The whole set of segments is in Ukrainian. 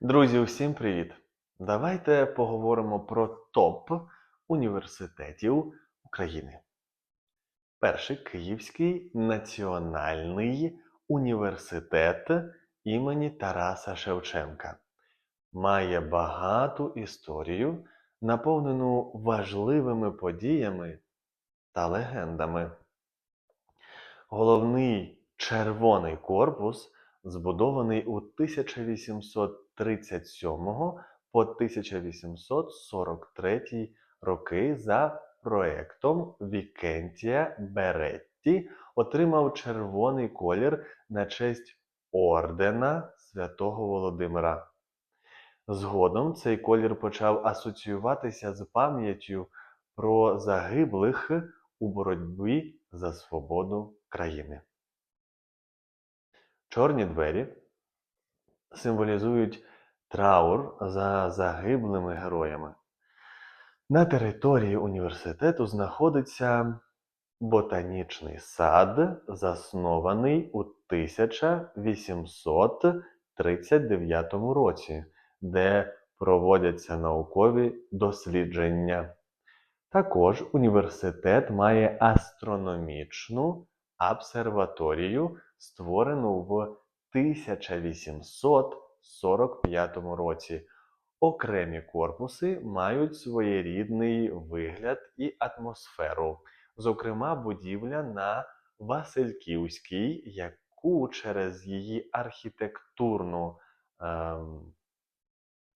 Друзі, усім привіт! Давайте поговоримо про топ університетів України. Перший Київський національний університет імені Тараса Шевченка. Має багату історію, наповнену важливими подіями та легендами. Головний червоний корпус збудований у 1837 по 1843 роки за проектом Вікентія Беретті, отримав червоний колір на честь ордена Святого Володимира. Згодом цей колір почав асоціюватися з пам'яттю про загиблих у боротьбі за свободу країни. Чорні двері символізують траур за загиблими героями. На території університету знаходиться ботанічний сад, заснований у 1839 році, де проводяться наукові дослідження. Також університет має астрономічну обсерваторію, створену в 1845 році. Окремі корпуси мають своєрідний вигляд і атмосферу. Зокрема, будівля на Васильківській, яку через її архітектурну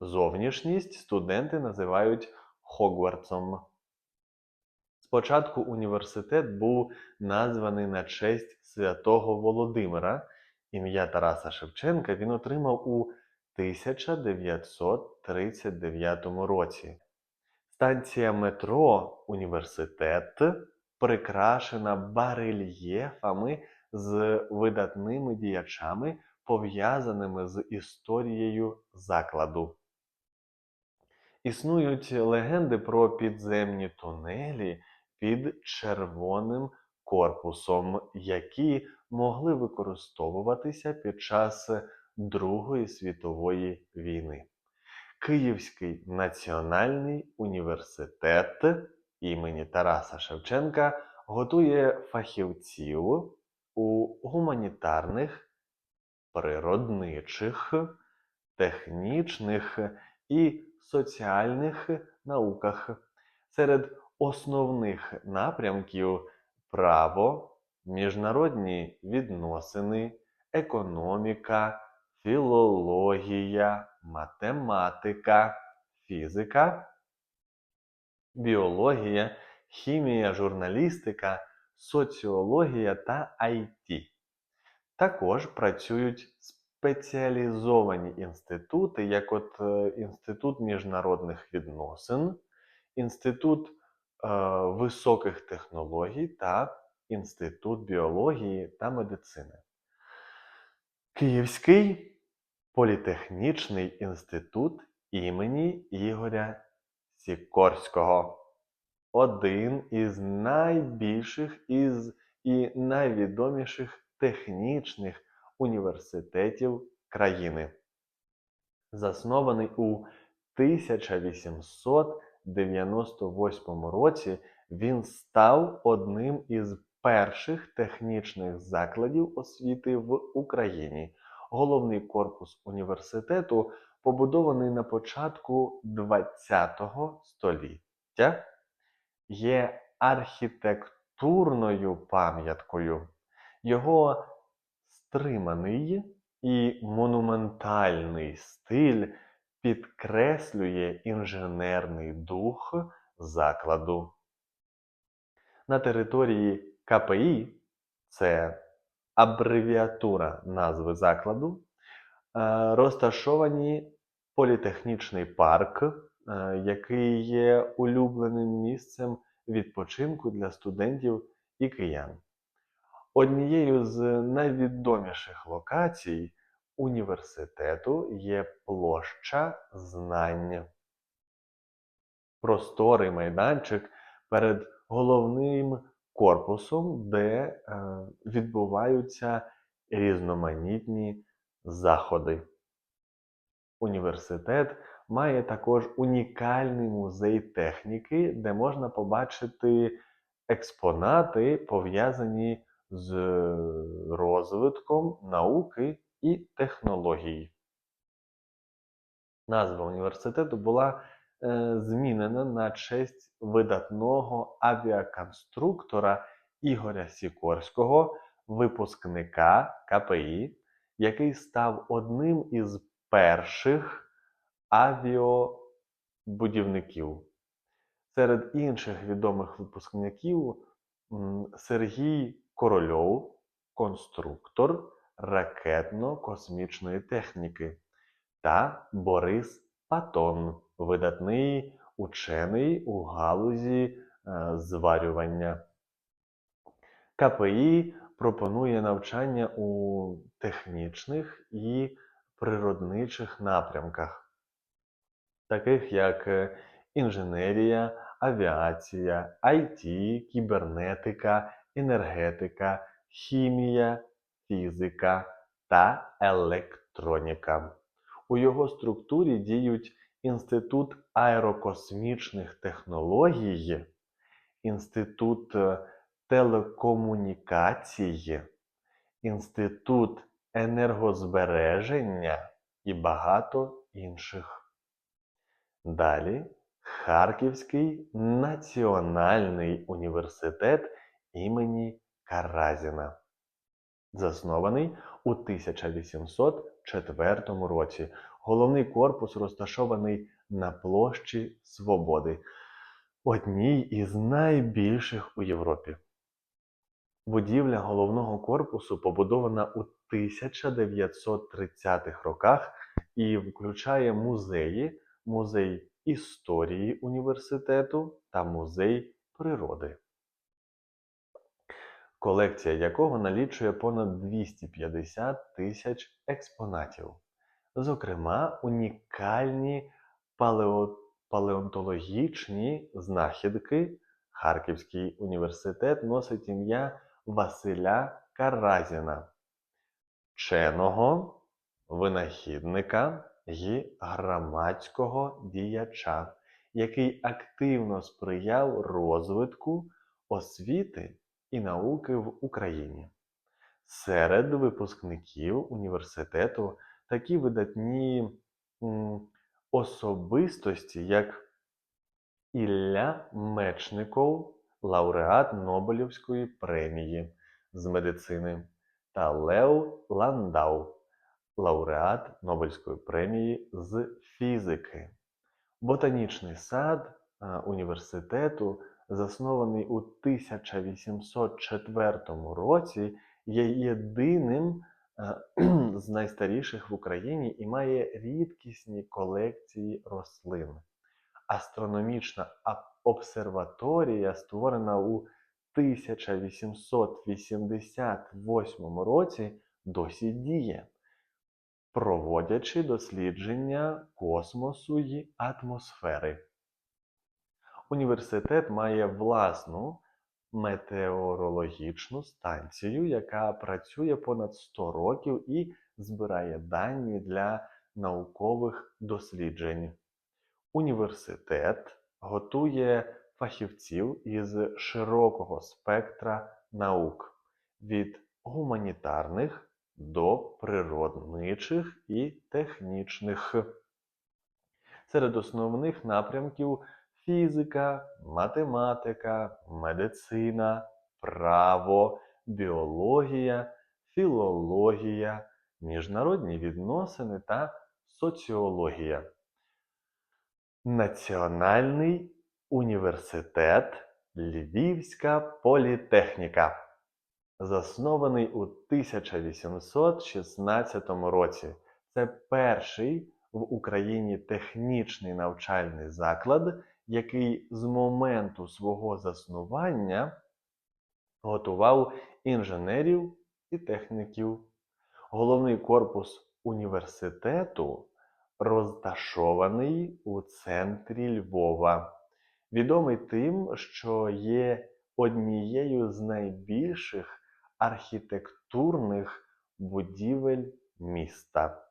зовнішність студенти називають Хогвартсом. Спочатку університет був названий на честь Святого Володимира. Ім'я Тараса Шевченка він отримав у 1939 році. Станція метро «Університет» прикрашена барельєфами з видатними діячами, пов'язаними з історією закладу. Існують легенди про підземні тунелі під червоним корпусом, які могли використовуватися під час Другої світової війни. Київський національний університет імені Тараса Шевченка готує фахівців у гуманітарних, природничих, технічних і соціальних науках. Серед основних напрямків право, міжнародні відносини, економіка, філологія, математика, фізика, біологія, хімія, журналістика, соціологія та IT. Також працюють спеціалізовані інститути, як Інститут міжнародних відносин, Інститут високих технологій та Інститут біології та медицини. Київський політехнічний інститут імені Ігоря Сікорського. Один із найбільших і найвідоміших технічних університетів країни. Заснований у 1898 році, він став одним із перших технічних закладів освіти в Україні. Головний корпус університету побудований на початку ХХ століття, є архітектурною пам'яткою. Його стриманий і монументальний стиль підкреслює інженерний дух закладу. На території КПІ, це абревіатура назви закладу, розташовані політехнічний парк, який є улюбленим місцем відпочинку для студентів і киян. Однією з найвідоміших локацій університету є площа Знань. Просторий майданчик перед головним корпусом, де відбуваються різноманітні заходи. Університет має також унікальний музей техніки, де можна побачити експонати, пов'язані з розвитком науки і технологій. Назва університету була змінена на честь видатного авіаконструктора Ігоря Сікорського, випускника КПІ, який став одним із перших авіабудівників. Серед інших відомих випускників Сергій Корольов, конструктор ракетно-космічної техніки, та Борис Патон, видатний учений у галузі зварювання. КПІ пропонує навчання у технічних і природничих напрямках, таких як інженерія, авіація, IT, кібернетика, енергетика, хімія, фізика та електроніка. У його структурі діють Інститут аерокосмічних технологій, Інститут телекомунікацій, Інститут енергозбереження і багато інших. Далі Харківський національний університет імені Каразіна, заснований у 1804 році. Головний корпус розташований на площі Свободи, одній із найбільших у Європі. Будівля головного корпусу побудована у 1930-х роках і включає музеї, музей історії університету та музей природи, колекція якого налічує понад 250 тисяч експонатів. Зокрема, унікальні палеонтологічні знахідки. Харківський університет носить ім'я Василя Каразіна, вченого, винахідника і громадського діяча, який активно сприяв розвитку освіти і науки в Україні. Серед випускників університету такі видатні особистості, як Ілля Мечников, лауреат Нобелівської премії з медицини, та Лев Ландау, лауреат Нобелівської премії з фізики. Ботанічний сад університету, заснований у 1804 році, є єдиним з найстаріших в Україні і має рідкісні колекції рослин. Астрономічна обсерваторія, створена у 1888 році, досі діє, проводячи дослідження космосу й атмосфери. Університет має власну метеорологічну станцію, яка працює понад 100 років і збирає дані для наукових досліджень. Університет готує фахівців із широкого спектра наук – від гуманітарних до природничих і технічних. Серед основних напрямків – фізика, математика, медицина, право, біологія, філологія, міжнародні відносини та соціологія. Національний університет Львівська політехніка, заснований у 1816 році. Це перший в Україні технічний навчальний заклад, який з моменту свого заснування готував інженерів і техніків. Головний корпус університету розташований у центрі Львова. Відомий тим, що є однією з найбільших архітектурних будівель міста.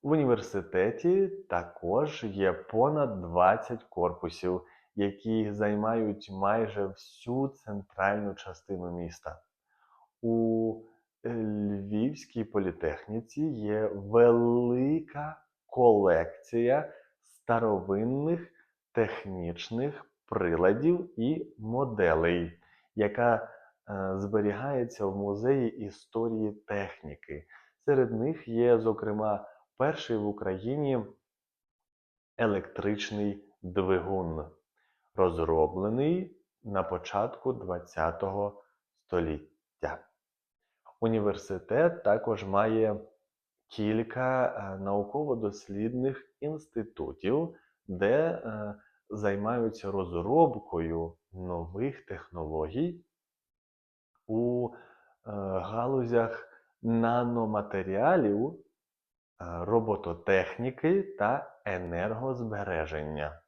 В університеті також є понад 20 корпусів, які займають майже всю центральну частину міста. У Львівській політехніці є велика колекція старовинних технічних приладів і моделей, яка зберігається в музеї історії техніки. Серед них є, зокрема, перший в Україні електричний двигун, розроблений на початку ХХ століття. Університет також має кілька науково-дослідних інститутів, де займаються розробкою нових технологій у галузях наноматеріалів, робототехніки та енергозбереження.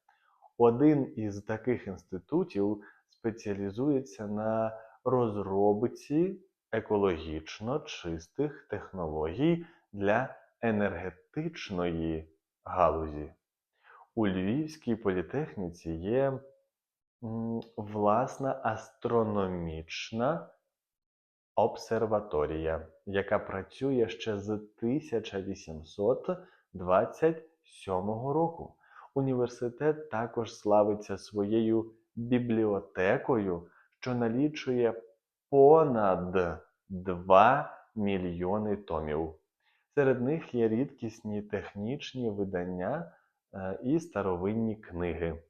Один із таких інститутів спеціалізується на розробці екологічно чистих технологій для енергетичної галузі. У Львівській політехніці є власна астрономічна обсерваторія, яка працює ще з 1827 року. Університет також славиться своєю бібліотекою, що налічує понад 2 мільйони томів. Серед них є рідкісні технічні видання і старовинні книги.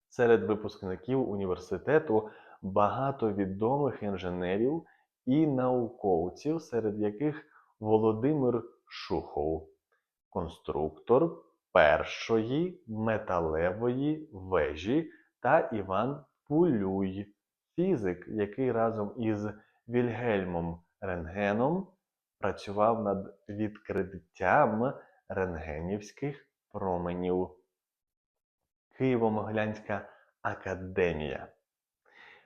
Серед випускників університету багато відомих інженерів і науковців, серед яких Володимир Шухов, конструктор першої металевої вежі, та Іван Пулюй, фізик, який разом із Вільгельмом Рентгеном працював над відкриттям рентгенівських променів. Києво-Могилянська академія.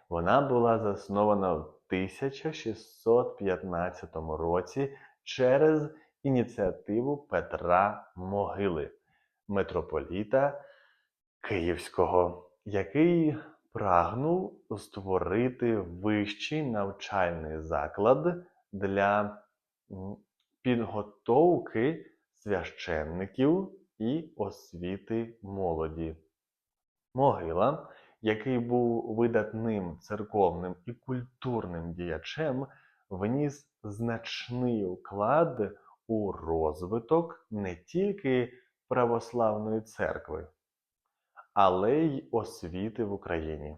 Вона була заснована в 1615 році через ініціативу Петра Могили, митрополіта Київського, який прагнув створити вищий навчальний заклад для підготовки священників і освіти молоді. Могила, який був видатним церковним і культурним діячем, вніс значний вклад у розвиток не тільки православної церкви, але й освіти в Україні,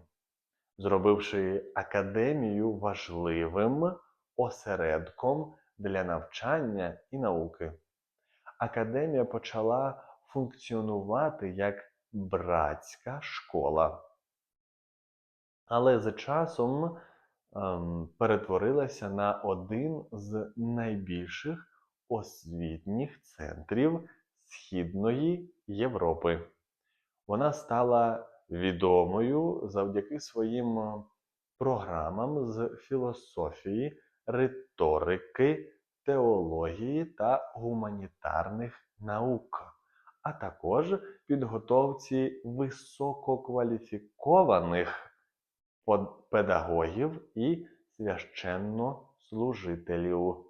зробивши академію важливим осередком для навчання і науки. Академія почала функціонувати як братська школа, але з часом перетворилася на один з найбільших освітніх центрів Східної Європи. Вона стала відомою завдяки своїм програмам з філософії, риторики, теології та гуманітарних наук, а також підготовці висококваліфікованих педагогів і священнослужителів.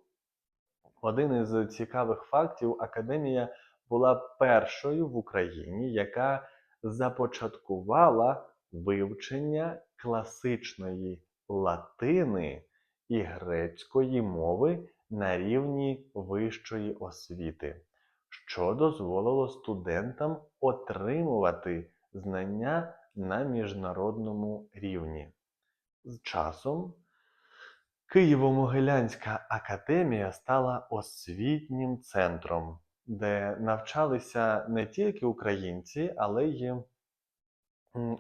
Один із цікавих фактів: академія була першою в Україні, яка започаткувала вивчення класичної латини і грецької мови на рівні вищої освіти, що дозволило студентам отримувати знання на міжнародному рівні. З часом Києво-Могилянська академія стала освітнім центром, де навчалися не тільки українці, але й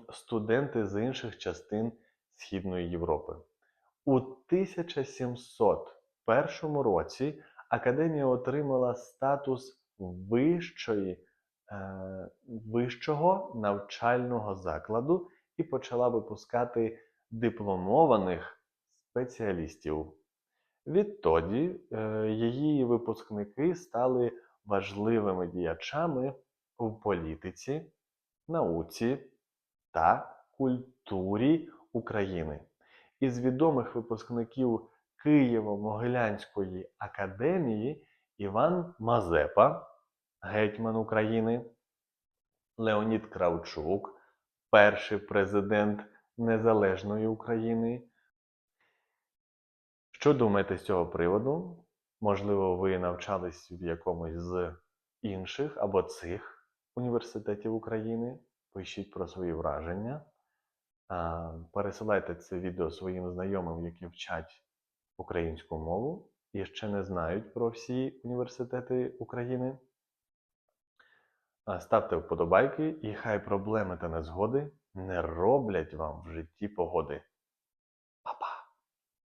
студенти з інших частин Східної Європи. У 1701 році академія отримала статус вищого навчального закладу і почала випускати дипломованих спеціалістів. Відтоді її випускники стали важливими діячами в політиці, науці та культурі України. Із відомих випускників Києво-Могилянської академії Іван Мазепа, гетьман України, Леонід Кравчук, перший президент Незалежної України. Що думаєте з цього приводу? Можливо, ви навчались в якомусь з інших або цих університетів України. Пишіть про свої враження. Пересилайте це відео своїм знайомим, які вчать українську мову і ще не знають про всі університети України. Ставте вподобайки, і хай проблеми та незгоди не роблять вам в житті погоди.